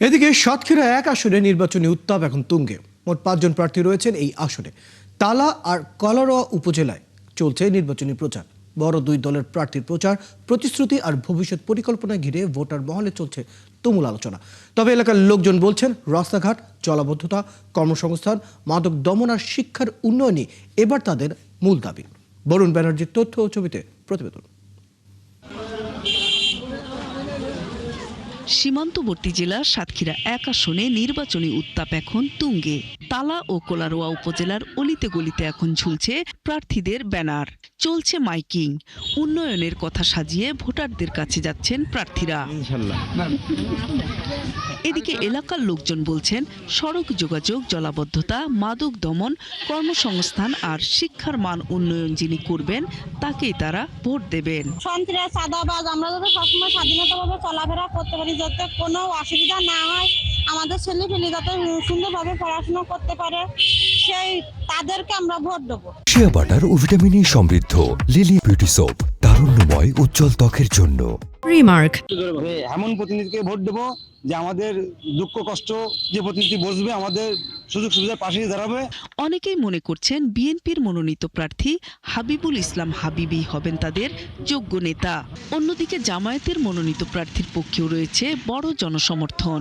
এদিকে সাতক্ষীরা এক আসনে নির্বাচনী উত্তাপ এখন তুঙ্গে। মোট 5 জন প্রার্থী রয়েছেন এই আসনে। তালা আর কলারোয়া উপজেলায় চলছে নির্বাচনী প্রচার। বড় দুই দলের প্রার্থীর প্রচার, প্রতিশ্রুতি আর ভবিষ্যৎ পরিকল্পনা ঘিরে ভোটার মহলে চলছে তুমুল আলোচনা। তবে এলাকার লোকজন বলছেন, রাস্তাঘাট, জলাবদ্ধতা, কর্মসংস্থান, মাদক দমন আর শিক্ষার উন্নয়নই এবার তাদের মূল দাবি। বরুণ ব্যানার্জির তথ্য ও ছবিতে প্রতিবেদন। সীমান্তবর্তী জেলা সাতক্ষীরা এক আসনে নির্বাচনী উত্তাপ এখন তুঙ্গে। তালা ও কোলারোয়া উপজেলার অলিতে গলিতে এখন ঝুলছে প্রার্থীদের ব্যানার, চলছে মাইকিং। উন্নয়নের কথা সাজিয়ে ভোটারদের কাছে যাচ্ছেন প্রার্থীরা। এদিকে এলাকার লোকজন বলছেন, সড়ক যোগাযোগ, জলাবদ্ধতা, মাদক দমন, কর্মসংস্থান আর শিক্ষার মান উন্নয়ন যিনি করবেন তাকেই তারা ভোট দেবেন। সন্ত্রাস, চাঁদাবাজ, আমরা যাতে সবসময় স্বাধীনতাভাবে চলাফেরা করতে পারি, যাতে কোনো অসুবিধা না হয়, আমাদের ছেলেপেলে যাতে সুন্দরভাবে পড়াশোনা করতে পারে, সেই তাদেরকে আমরা ভোট দেবো। শিয়া বাটার ও ভিটামিন ই সমৃদ্ধ লিলি বিউটি সোপ, তারুণ্যময় উজ্জ্বল ত্বকের জন্য। রিমার্ক এমন প্রতিনিধিকে ভোট দেবো যে আমাদের দুঃখ কষ্ট, যে প্রতিনিধি বসবে আমাদের সুযোগ সুবিধার পাশে দাঁড়াবে। অনেকেই মনে করছেন বিএনপির মনোনীত প্রার্থী হাবিবুল ইসলাম হাবিবই হবেন তাদের যোগ্য নেতা। অন্যদিকে জামায়াতের মনোনীত প্রার্থীর পক্ষেও রয়েছে বড় জনসমর্থন।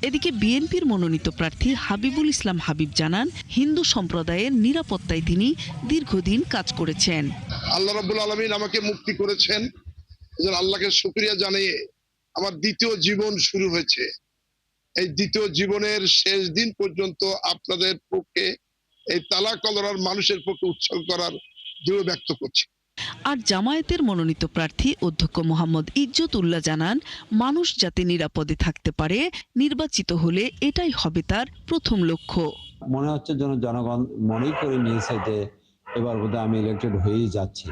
এদিকে বিএনপির মনোনীত প্রার্থী হাবিবুল ইসলাম হাবিব জানান, হিন্দু সম্প্রদায়ের নিরাপত্তায় তিনি দীর্ঘদিন কাজ করেছেন। আল্লাহ রাব্বুল আলামিন আমাকে মুক্তি করেছেন, এজন্য আল্লাহকে শুকরিয়া জানিয়ে আমার দ্বিতীয় জীবন শুরু হয়েছে। এই দ্বিতীয় জীবনের শেষ দিন পর্যন্ত আপনাদের পক্ষে, এই তালা কলরার মানুষের পক্ষে উৎসর্গ করার দৃঢ় ব্যক্ত করছি। আর জামায়াতের মনোনীত প্রার্থী অধ্যক্ষ মোহাম্মদ ইজ্জত উল্লাহ জানান, মানুষ যাতে নিরাপদে থাকতে পারে, নির্বাচিত হলে এটাই হবে তার প্রথম লক্ষ্য। মনে হচ্ছে যেন জনগণ মনেই করে নিয়েছে যে এবার বোধহয় আমি ইলেক্টেড হয়েই যাচ্ছি।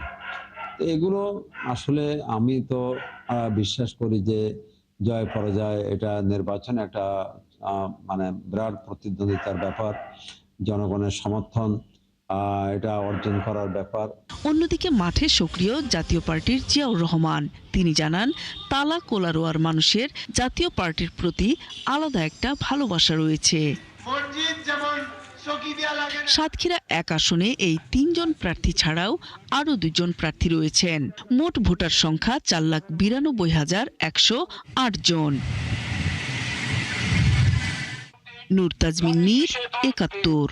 এগুলো আসলে আমি তো বিশ্বাস করি যে জয় পরাজয় এটা নির্বাচন একটা মানে বিরাট প্রতিদ্বন্দ্বিতার ব্যাপার, জনগণের সমর্থন এটা অর্জন করার ব্যাপার। অন্যদিকে মাঠে সক্রিয় জাতীয় পার্টির জিয়াউর রহমান, তিনি জানান, তালা কোলারোয়ার মানুষের জাতীয় পার্টির প্রতি আলাদা একটা ভালোবাসা রয়েছে। সাতক্ষীরা এক আসনে এই 3 জন প্রার্থী ছাড়াও আরো 2 জন প্রার্থী রয়েছেন। মোট ভোটার সংখ্যা 4,92,108 জন। নূর তাজমিন, ৭১।